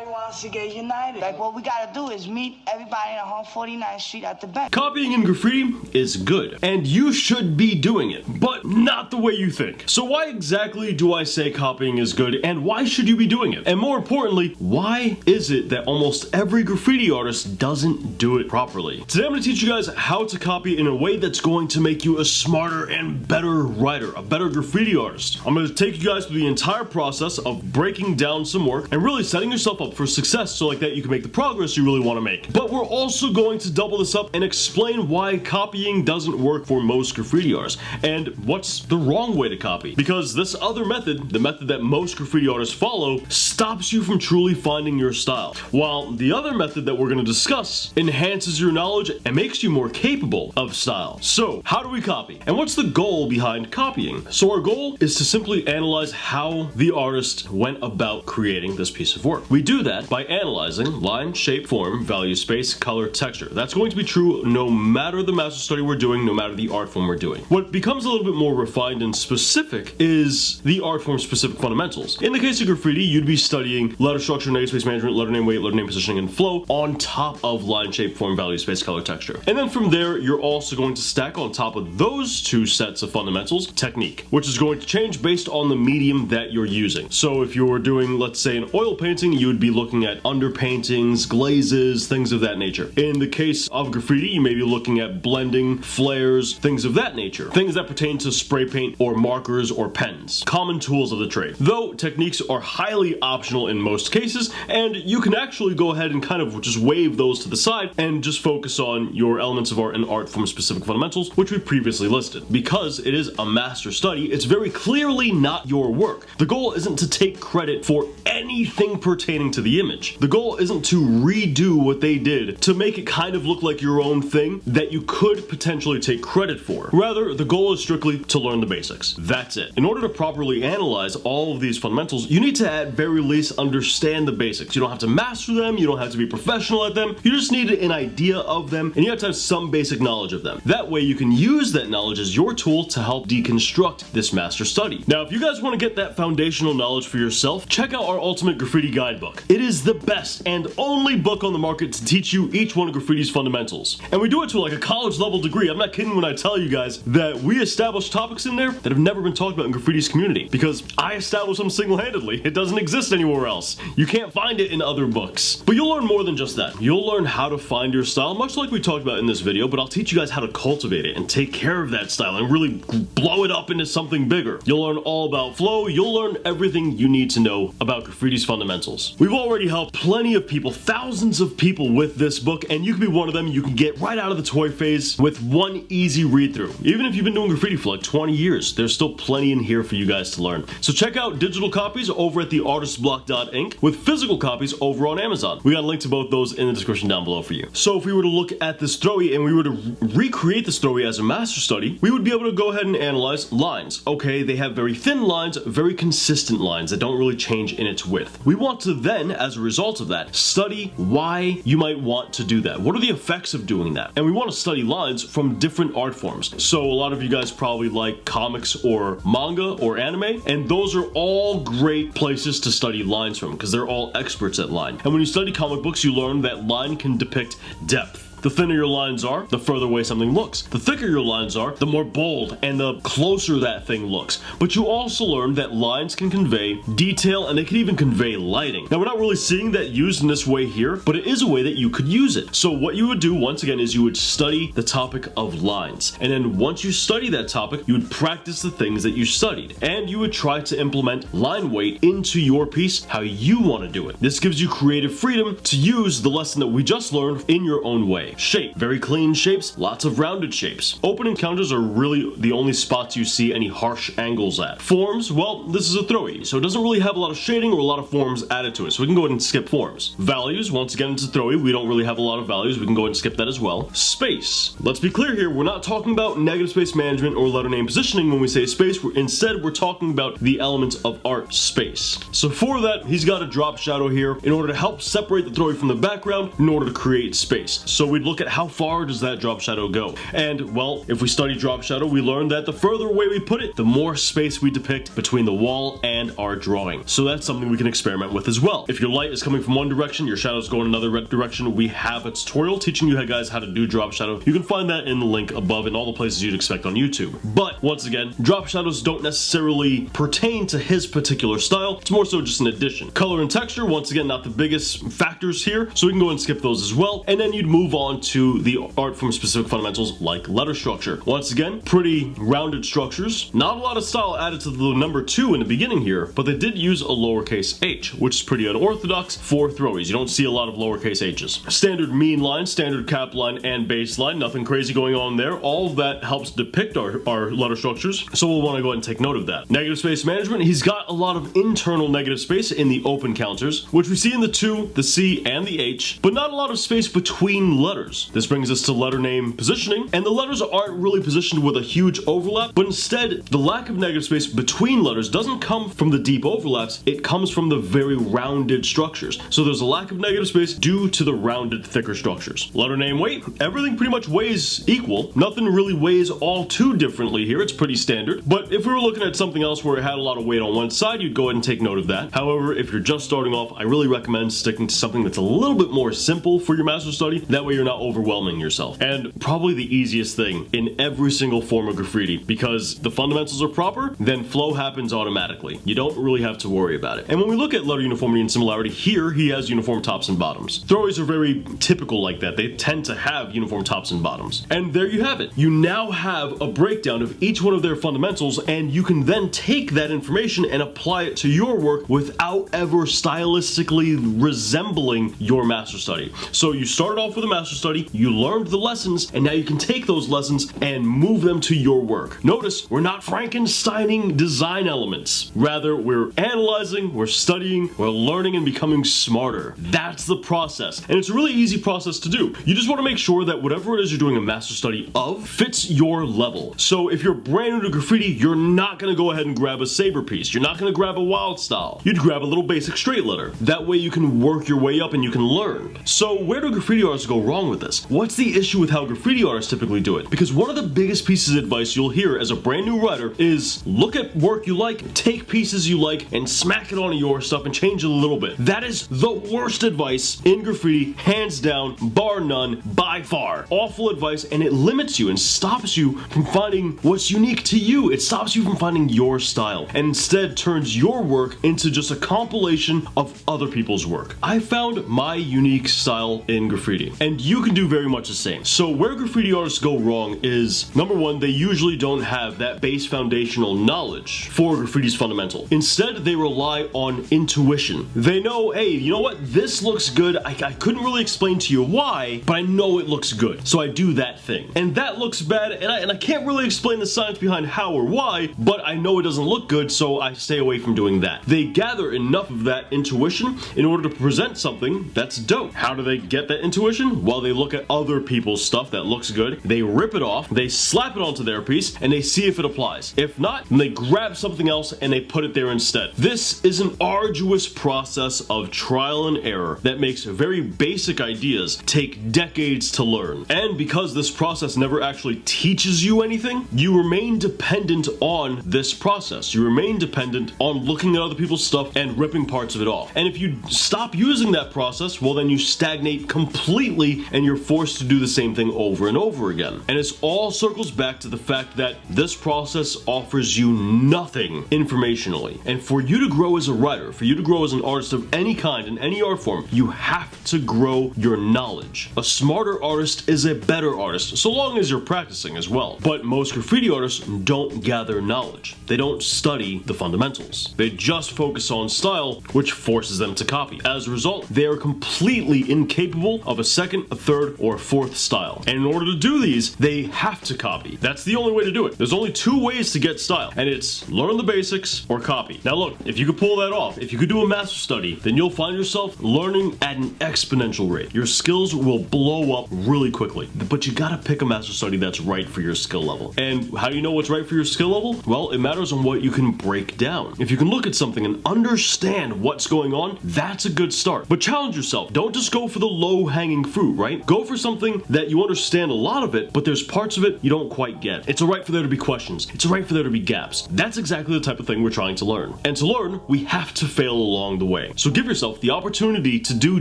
everybody wants to get united. Like, what we gotta do is meet everybody on 149th Street at the bank. Copying in graffiti is good, and you should be doing it, but not the way you think. So why exactly do I say copying is good, and why should you be doing it? And more importantly, why is it that almost every graffiti artist doesn't do it properly? Today I'm going to teach you guys how to copy in a way that's going to make you a smarter and better writer, a better graffiti artist. I'm going to take you guys through the entire process of breaking down some work and really setting yourself up for success so like that you can make the progress you really want to make. But we're also going to double this up and explain why copying doesn't work for most graffiti artists and what's the wrong way to copy. Because this other method, the method that most graffiti artists follow, stops you from truly finding your style, while the other method that we're going to discuss enhances your knowledge and makes you more capable of style. So how do we copy? And what's the goal behind copying? So our goal is to simply analyze how the artist went about creating this piece of work. We do that by analyzing line, shape, form, value, space, color, texture. That's going to be true no matter the master study we're doing, no matter the art form we're doing. What becomes a little bit more refined and specific is the art form specific fundamentals. In the case of graffiti, you'd be studying letter structure, negative space management, letter name weight, letter name positioning, and flow on top of line, shape, form, value, space, color, texture. And then from there, you're also going to stack on top of those two sets of fundamentals, technique, which is going to change based on the medium that you're using. So if you're doing, let's say, an oil painting, you would be looking at underpaintings, glazes, things of that nature. In the case of graffiti, you may be looking at blending, flares, things of that nature. Things that pertain to spray paint or markers or pens. Common tools of the trade. Though techniques are highly optional in most cases, and you can actually go ahead and kind of just wave those to the side and just focus on your elements of art and art form specific fundamentals, which we previously listed. Because it is a master study, it's very clearly not your work. The goal isn't to take credit for anything pertaining to the image. The goal isn't to redo what they did to make it kind of look like your own thing that you could potentially take credit for. Rather, the goal is strictly to learn the basics. That's it. In order to properly analyze all of these fundamentals, you need to at very least understand the basics. You don't have to master them, you don't have to be professional at them, you just need an idea of them, and you have to have some basic knowledge of them. That way you can use that knowledge as your tool to help deconstruct this master study. Now, if you guys want to get that foundational knowledge for yourself, check out our Ultimate Graffiti Guidebook. It is the best and only book on the market to teach you each one of graffiti's fundamentals. And we do it to like a college level degree. I'm not kidding when I tell you guys that we establish topics in there that have never been talked about in graffiti's community, because I established them single-handedly. It doesn't exist anywhere else. You can't find it in other books. But you'll learn more than just that. You'll learn how to find your style, much like we talked about in this video, but I'll teach you guys how to cultivate it and take care of that style and really blow it up into something bigger. You'll learn all about flow. You'll learn everything you need to know about graffiti's fundamentals. We've already helped plenty of people, thousands of people with this book, and you can be one of them. You can get right out of the toy phase with one easy read through. Even if you've been doing graffiti for like 20 years, there's still plenty in here for you guys to learn. So check out digital copies over at theartistblock.inc with physical copies over on Amazon. We got a link to both those in the description down below for you. So if we were to look at this Throwie and we were to recreate this Throwie as a master study, we would be able to go ahead and analyze lines. Okay, they have very thin lines, very consistent lines that don't really change in its width. We want to then, as a result of that, study why you might want to do that. What are the effects of doing that? And we want to study lines from different art forms. So a lot of you guys probably like comics or manga or anime, and those are all great places to study lines from because they're all experts at line. And when you study comic books, you learn that line can depict depth. The thinner your lines are, the further away something looks. The thicker your lines are, the more bold and the closer that thing looks. But you also learn that lines can convey detail and they can even convey lighting. Now, we're not really seeing that used in this way here, but it is a way that you could use it. So what you would do, once again, is you would study the topic of lines. And then once you study that topic, you would practice the things that you studied. And you would try to implement line weight into your piece how you want to do it. This gives you creative freedom to use the lesson that we just learned in your own way. Shape, very clean shapes, lots of rounded shapes. Opening counters are really the only spots you see any harsh angles at. Forms, well, this is a Throwie, so it doesn't really have a lot of shading or a lot of forms added to it, so we can go ahead and skip forms. Values, once again, it's a Throwie. We don't really have a lot of values. We can go ahead and skip that as well. Space. Let's be clear here, we're not talking about negative space management or letter name positioning when we say space. Instead, we're talking about the elements of art space. So for that, he's got a drop shadow here in order to help separate the Throwie from the background in order to create space. So we we'd look at how far does that drop shadow go. And, well, if we study drop shadow, we learn that the further away we put it, the more space we depict between the wall and our drawing. So that's something we can experiment with as well. If your light is coming from one direction, your shadow's going another direction, we have a tutorial teaching you guys how to do drop shadow. You can find that in the link above in all the places you'd expect on YouTube. But, once again, drop shadows don't necessarily pertain to his particular style. It's more so just an addition. Color and texture, once again, not the biggest factors here, so we can go and skip those as well. And then you'd move on to the art from specific fundamentals like letter structure. Once again, pretty rounded structures. Not a lot of style added to the number 2 in the beginning here, but they did use a lowercase h, which is pretty unorthodox for throwies. You don't see a lot of lowercase h's. Standard mean line, standard cap line, and base line. Nothing crazy going on there. All of that helps depict our letter structures, so we'll want to go ahead and take note of that. Negative space management, he's got a lot of internal negative space in the open counters, which we see in the 2, the C, and the H, but not a lot of space between letters. This brings us to letter name positioning, and the letters aren't really positioned with a huge overlap, but instead, the lack of negative space between letters doesn't come from the deep overlaps, it comes from the very rounded structures. So there's a lack of negative space due to the rounded, thicker structures. Letter name weight, everything pretty much weighs equal. Nothing really weighs all too differently here, it's pretty standard. But if we were looking at something else where it had a lot of weight on one side, you'd go ahead and take note of that. However, if you're just starting off, I really recommend sticking to something that's a little bit more simple for your master study. That way you're not overwhelming yourself. And probably the easiest thing in every single form of graffiti, because the fundamentals are proper, then flow happens automatically. You don't really have to worry about it. And when we look at letter uniformity and similarity, here he has uniform tops and bottoms. Throwies are very typical like that. They tend to have uniform tops and bottoms. And there you have it. You now have a breakdown of each one of their fundamentals, and you can then take that information and apply it to your work without ever stylistically resembling your master study. So you started off with a master study, you learned the lessons, and now you can take those lessons and move them to your work. Notice, we're not Frankensteining design elements. Rather, we're analyzing, we're studying, we're learning and becoming smarter. That's the process. And it's a really easy process to do. You just want to make sure that whatever it is you're doing a master study of fits your level. So if you're brand new to graffiti, you're not going to go ahead and grab a saber piece. You're not going to grab a wild style. You'd grab a little basic straight letter. That way you can work your way up and you can learn. So where do graffiti artists go wrong with this? What's the issue with how graffiti artists typically do it? Because one of the biggest pieces of advice you'll hear as a brand new writer is look at work you like, take pieces you like, and smack it onto your stuff and change it a little bit. That is the worst advice in graffiti, hands down, bar none, by far. Awful advice, and it limits you and stops you from finding what's unique to you. It stops you from finding your style, and instead turns your work into just a compilation of other people's work. I found my unique style in graffiti, and you can do very much the same. So where graffiti artists go wrong is, number one, they usually don't have that base foundational knowledge for graffiti's fundamental. Instead, they rely on intuition. They know, hey, you know what? This looks good. I couldn't really explain to you why, but I know it looks good. So I do that thing. And that looks bad, and I can't really explain the science behind how or why, but I know it doesn't look good, so I stay away from doing that. They gather enough of that intuition in order to present something that's dope. How do they get that intuition? Well, they look at other people's stuff that looks good, they rip it off, they slap it onto their piece, and they see if it applies. If not, then they grab something else and they put it there instead. This is an arduous process of trial and error that makes very basic ideas take decades to learn. And because this process never actually teaches you anything, you remain dependent on this process. You remain dependent on looking at other people's stuff and ripping parts of it off. And if you stop using that process, well, then you stagnate completely and you're forced to do the same thing over and over again. And it all circles back to the fact that this process offers you nothing informationally. And for you to grow as a writer, for you to grow as an artist of any kind in any art form, you have to grow your knowledge. A smarter artist is a better artist, so long as you're practicing as well. But most graffiti artists don't gather knowledge. They don't study the fundamentals. They just focus on style, which forces them to copy. As a result, they are completely incapable of a second, a third, or a fourth style. And in order to do these, they have to copy. That's the only way to do it. There's only two ways to get style, and it's learn the basics or copy. Now look, if you could pull that off, if you could do a master study, then you'll find yourself learning at an exponential rate. Your skills will blow up really quickly. But you gotta pick a master study that's right for your skill level. And how do you know what's right for your skill level? Well, it matters on what you can break down. If you can look at something and understand what's going on, that's a good start. But challenge yourself. Don't just go for the low-hanging fruit, right? right? Go for something that you understand a lot of it, but there's parts of it you don't quite get. It's alright for there to be questions. It's alright for there to be gaps. That's exactly the type of thing we're trying to learn. And to learn, we have to fail along the way. So give yourself the opportunity to do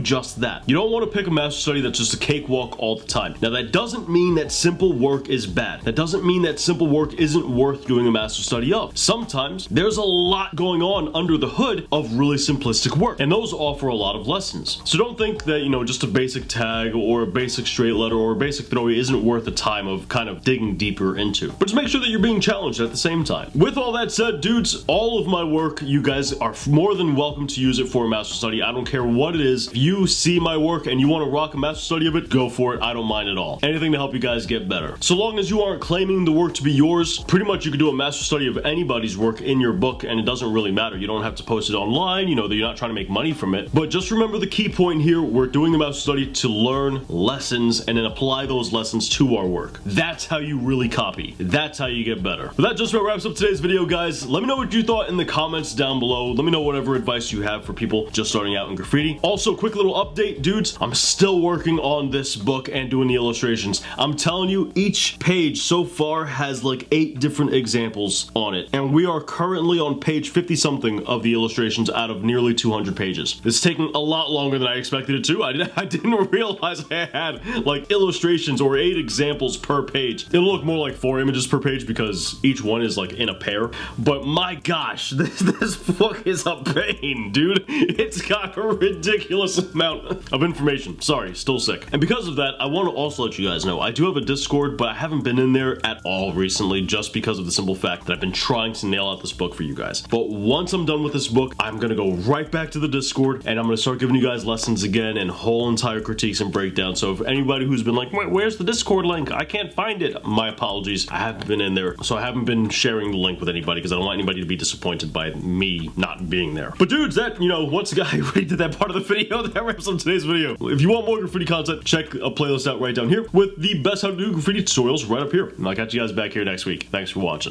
just that. You don't want to pick a master study that's just a cakewalk all the time. Now that doesn't mean that simple work is bad. That doesn't mean that simple work isn't worth doing a master study of. Sometimes there's a lot going on under the hood of really simplistic work, and those offer a lot of lessons. So don't think that, you know, just a basic tag or a basic straight letter or a basic Throwie isn't worth the time of kind of digging deeper into. But just make sure that you're being challenged at the same time. With all that said, dudes, all of my work, you guys are more than welcome to use it for a master study. I don't care what it is. If you see my work and you want to rock a master study of it, go for it. I don't mind at all. Anything to help you guys get better. So long as you aren't claiming the work to be yours, pretty much you can do a master study of anybody's work in your book, and it doesn't really matter. You don't have to post it online, you know, that you're not trying to make money from it. But just remember the key point here, we're doing the master study to learn lessons and then apply those lessons to our work. That's how you really copy. That's how you get better. But that just about wraps up today's video, guys. Let me know what you thought in the comments down below. Let me know whatever advice you have for people just starting out in graffiti. Also, quick little update, dudes. I'm still working on this book and doing the illustrations. I'm telling you, each page so far has like 8 different examples on it. And we are currently on page 50 something of the illustrations out of nearly 200 pages. It's taking a lot longer than I expected it to. I didn't realize I had like illustrations or 8 examples per page. It'll look more like 4 images per page because each one is like in a pair. But my gosh, this book is a pain, dude. It's got a ridiculous amount of information. Sorry, still sick. And because of that, I want to also let you guys know, I do have a Discord, but I haven't been in there at all recently just because of the simple fact that I've been trying to nail out this book for you guys. But once I'm done with this book, I'm gonna go right back to the Discord and I'm gonna start giving you guys lessons again and whole entire critiques and breakdowns. So if anybody who's been like, where's the Discord link? I can't find it. My apologies. I haven't been in there, so I haven't been sharing the link with anybody because I don't want anybody to be disappointed by me not being there. But dudes, that, you know, once again, I already did that part of the video. That wraps up today's video. If you want more graffiti content, check a playlist out right down here with the best how to do graffiti tutorials right up here. And I'll catch you guys back here next week. Thanks for watching.